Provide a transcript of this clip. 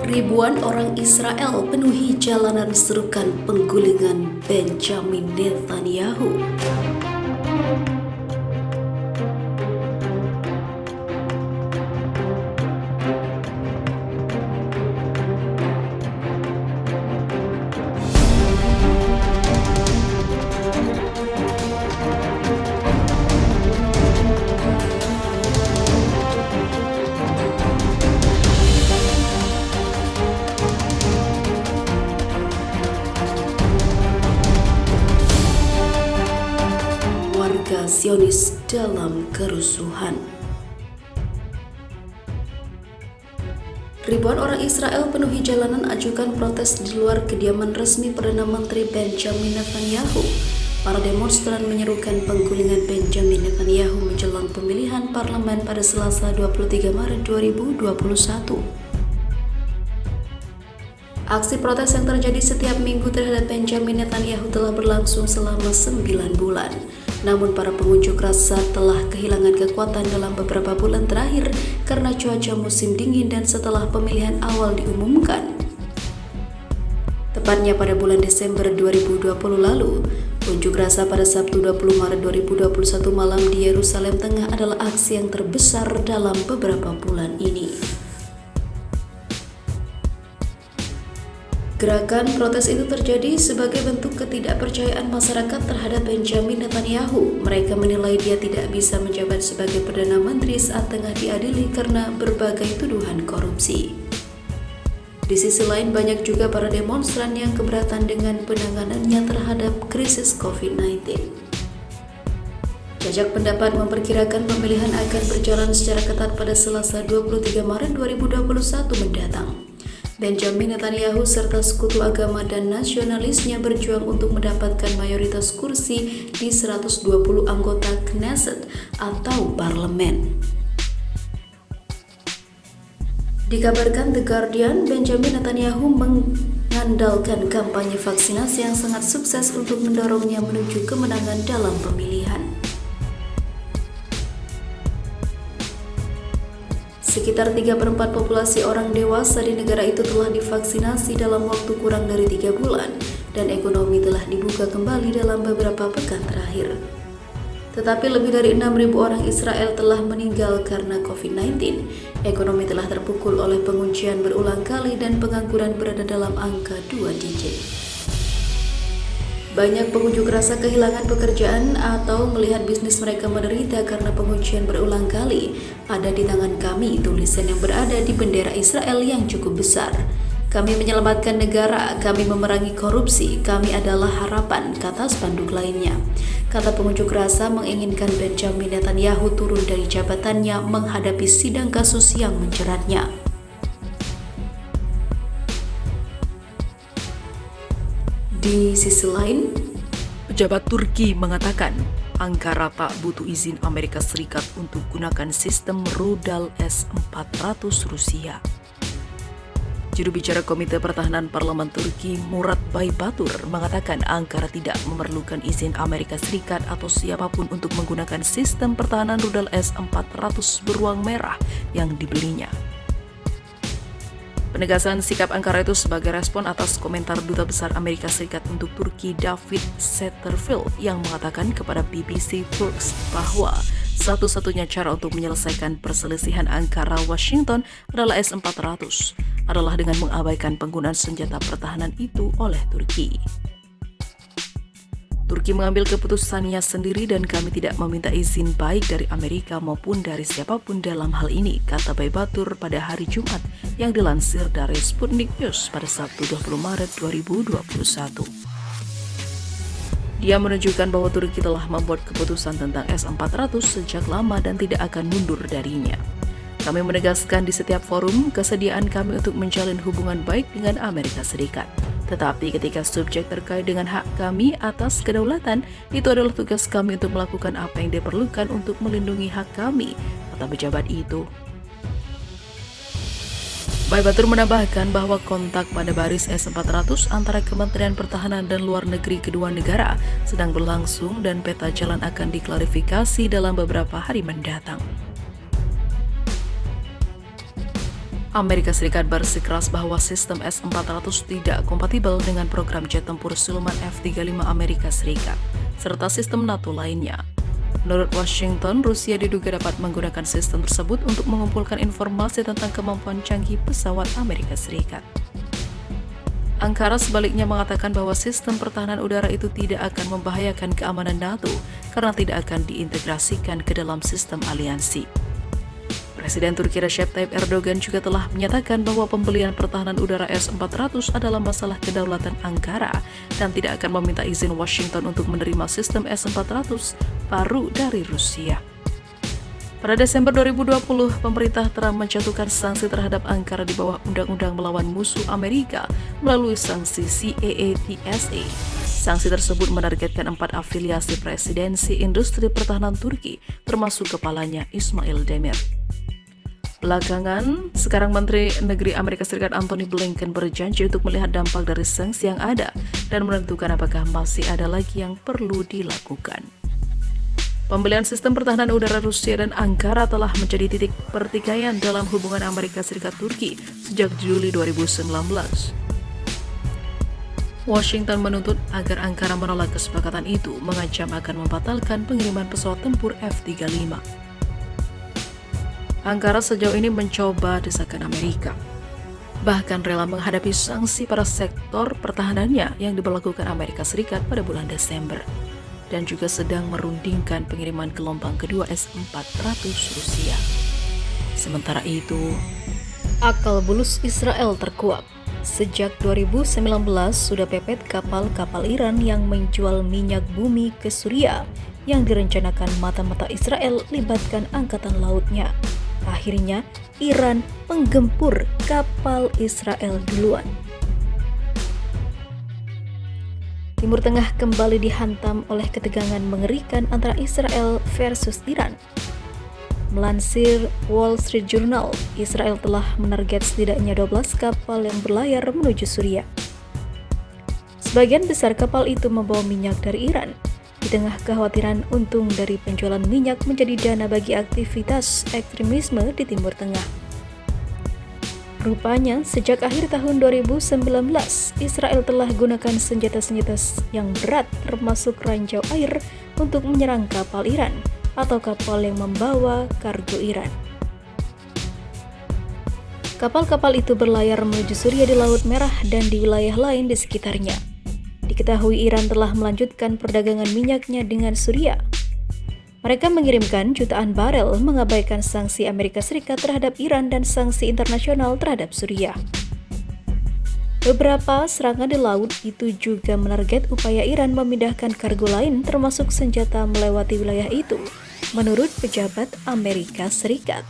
Ribuan orang Israel penuhi jalanan serukan penggulingan Benjamin Netanyahu. Warga Zionis dalam kerusuhan. Ribuan orang Israel penuhi jalanan ajukan protes di luar kediaman resmi Perdana Menteri Benjamin Netanyahu. Para demonstran menyerukan penggulingan Benjamin Netanyahu menjelang pemilihan parlemen pada Selasa 23 Maret 2021. Aksi protes yang terjadi setiap minggu terhadap Benjamin Netanyahu telah berlangsung selama 9 bulan. Namun para pengunjuk rasa telah kehilangan kekuatan dalam beberapa bulan terakhir karena cuaca musim dingin dan setelah pemilihan awal diumumkan. Tepatnya pada bulan Desember 2020 lalu, unjuk rasa pada Sabtu 20 Maret 2021 malam di Yerusalem Tengah adalah aksi yang terbesar dalam beberapa bulan ini. Gerakan protes itu terjadi sebagai bentuk ketidakpercayaan masyarakat terhadap Benjamin Netanyahu. Mereka menilai dia tidak bisa menjabat sebagai Perdana Menteri saat tengah diadili karena berbagai tuduhan korupsi. Di sisi lain, banyak juga para demonstran yang keberatan dengan penanganannya terhadap krisis COVID-19. Jajak pendapat memperkirakan pemilihan akan berjalan secara ketat pada Selasa 23 Maret 2021 mendatang. Benjamin Netanyahu serta sekutu agama dan nasionalisnya berjuang untuk mendapatkan mayoritas kursi di 120 anggota Knesset atau parlemen. Dikabarkan The Guardian, Benjamin Netanyahu mengandalkan kampanye vaksinasi yang sangat sukses untuk mendorongnya menuju kemenangan dalam pemilihan. Sekitar 3/4 populasi orang dewasa di negara itu telah divaksinasi dalam waktu kurang dari 3 bulan dan ekonomi telah dibuka kembali dalam beberapa pekan terakhir. Tetapi lebih dari 6.000 orang Israel telah meninggal karena COVID-19. Ekonomi telah terpukul oleh penguncian berulang kali dan pengangguran berada dalam angka 2 digit. Banyak pengunjuk rasa kehilangan pekerjaan atau melihat bisnis mereka menderita karena penguncian berulang kali. Ada di tangan kami tulisan yang berada di bendera Israel yang cukup besar. Kami menyelamatkan negara, kami memerangi korupsi, kami adalah harapan, kata spanduk lainnya. Kata pengunjuk rasa menginginkan Benjamin Netanyahu turun dari jabatannya menghadapi sidang kasus yang menjeratnya. Di sisi lain, pejabat Turki mengatakan Ankara tak butuh izin Amerika Serikat untuk gunakan sistem rudal S-400 Rusia. Juru bicara Komite Pertahanan Parlemen Turki, Murat Baybatur, mengatakan Ankara tidak memerlukan izin Amerika Serikat atau siapapun untuk menggunakan sistem pertahanan rudal S-400 beruang merah yang dibelinya. Penegasan sikap Ankara itu sebagai respon atas komentar Duta Besar Amerika Serikat untuk Turki David Satterfield yang mengatakan kepada BBC Turks bahwa satu-satunya cara untuk menyelesaikan perselisihan Ankara-Washington adalah S-400 adalah dengan mengabaikan penggunaan senjata pertahanan itu oleh Turki. Turki mengambil keputusannya sendiri dan kami tidak meminta izin baik dari Amerika maupun dari siapapun dalam hal ini, kata Baybatur pada hari Jumat yang dilansir dari Sputnik News pada Sabtu 20 Maret 2021. Dia menunjukkan bahwa Turki telah membuat keputusan tentang S-400 sejak lama dan tidak akan mundur darinya. Kami menegaskan di setiap forum kesediaan kami untuk menjalin hubungan baik dengan Amerika Serikat. Tetapi ketika subjek terkait dengan hak kami atas kedaulatan, itu adalah tugas kami untuk melakukan apa yang diperlukan untuk melindungi hak kami, kata pejabat itu. Baybatur menambahkan bahwa kontak pada baris S-400 antara Kementerian Pertahanan dan Luar Negeri kedua negara sedang berlangsung dan peta jalan akan diklarifikasi dalam beberapa hari mendatang. Amerika Serikat bersikeras bahwa sistem S-400 tidak kompatibel dengan program jet tempur siluman F-35 Amerika Serikat, serta sistem NATO lainnya. Menurut Washington, Rusia diduga dapat menggunakan sistem tersebut untuk mengumpulkan informasi tentang kemampuan canggih pesawat Amerika Serikat. Ankara sebaliknya mengatakan bahwa sistem pertahanan udara itu tidak akan membahayakan keamanan NATO karena tidak akan diintegrasikan ke dalam sistem aliansi. Presiden Turki Recep Tayyip Erdogan juga telah menyatakan bahwa pembelian pertahanan udara S-400 adalah masalah kedaulatan Ankara dan tidak akan meminta izin Washington untuk menerima sistem S-400 baru dari Rusia. Pada Desember 2020, pemerintah Trump menjatuhkan sanksi terhadap Ankara di bawah Undang-Undang Melawan Musuh Amerika melalui sanksi CAATSA. Sanksi tersebut menargetkan 4 afiliasi presidensi industri pertahanan Turki, termasuk kepalanya Ismail Demir. Belakangan, sekarang Menteri Negeri Amerika Serikat Antony Blinken berjanji untuk melihat dampak dari sanksi yang ada dan menentukan apakah masih ada lagi yang perlu dilakukan. Pembelian sistem pertahanan udara Rusia dan Ankara telah menjadi titik pertikaian dalam hubungan Amerika Serikat-Turki sejak Juli 2019. Washington menuntut agar Ankara menolak kesepakatan itu, mengancam akan membatalkan pengiriman pesawat tempur F-35. Ankara sejauh ini mencoba desakan Amerika, bahkan rela menghadapi sanksi pada sektor pertahanannya yang diberlakukan Amerika Serikat pada bulan Desember, dan juga sedang merundingkan pengiriman gelombang kedua S-400 Rusia. Sementara itu, akal bulus Israel terkuak. Sejak 2019 sudah pepet kapal-kapal Iran yang menjual minyak bumi ke Suriah yang direncanakan mata-mata Israel libatkan angkatan lautnya. Akhirnya, Iran menggempur kapal Israel duluan. Timur Tengah kembali dihantam oleh ketegangan mengerikan antara Israel versus Iran. Melansir Wall Street Journal, Israel telah menarget setidaknya 12 kapal yang berlayar menuju Suriah. Sebagian besar kapal itu membawa minyak dari Iran. Di tengah kekhawatiran untung dari penjualan minyak menjadi dana bagi aktivitas ekstremisme di Timur Tengah. Rupanya, sejak akhir tahun 2019, Israel telah gunakan senjata-senjata yang berat termasuk ranjau air untuk menyerang kapal Iran atau kapal yang membawa kargo Iran. Kapal-kapal itu berlayar menuju Suriah di Laut Merah dan di wilayah lain di sekitarnya. Diketahui Iran telah melanjutkan perdagangan minyaknya dengan Suriah. Mereka mengirimkan jutaan barel mengabaikan sanksi Amerika Serikat terhadap Iran dan sanksi internasional terhadap Suriah. Beberapa serangan di laut itu juga menarget upaya Iran memindahkan kargo lain termasuk senjata melewati wilayah itu, menurut pejabat Amerika Serikat.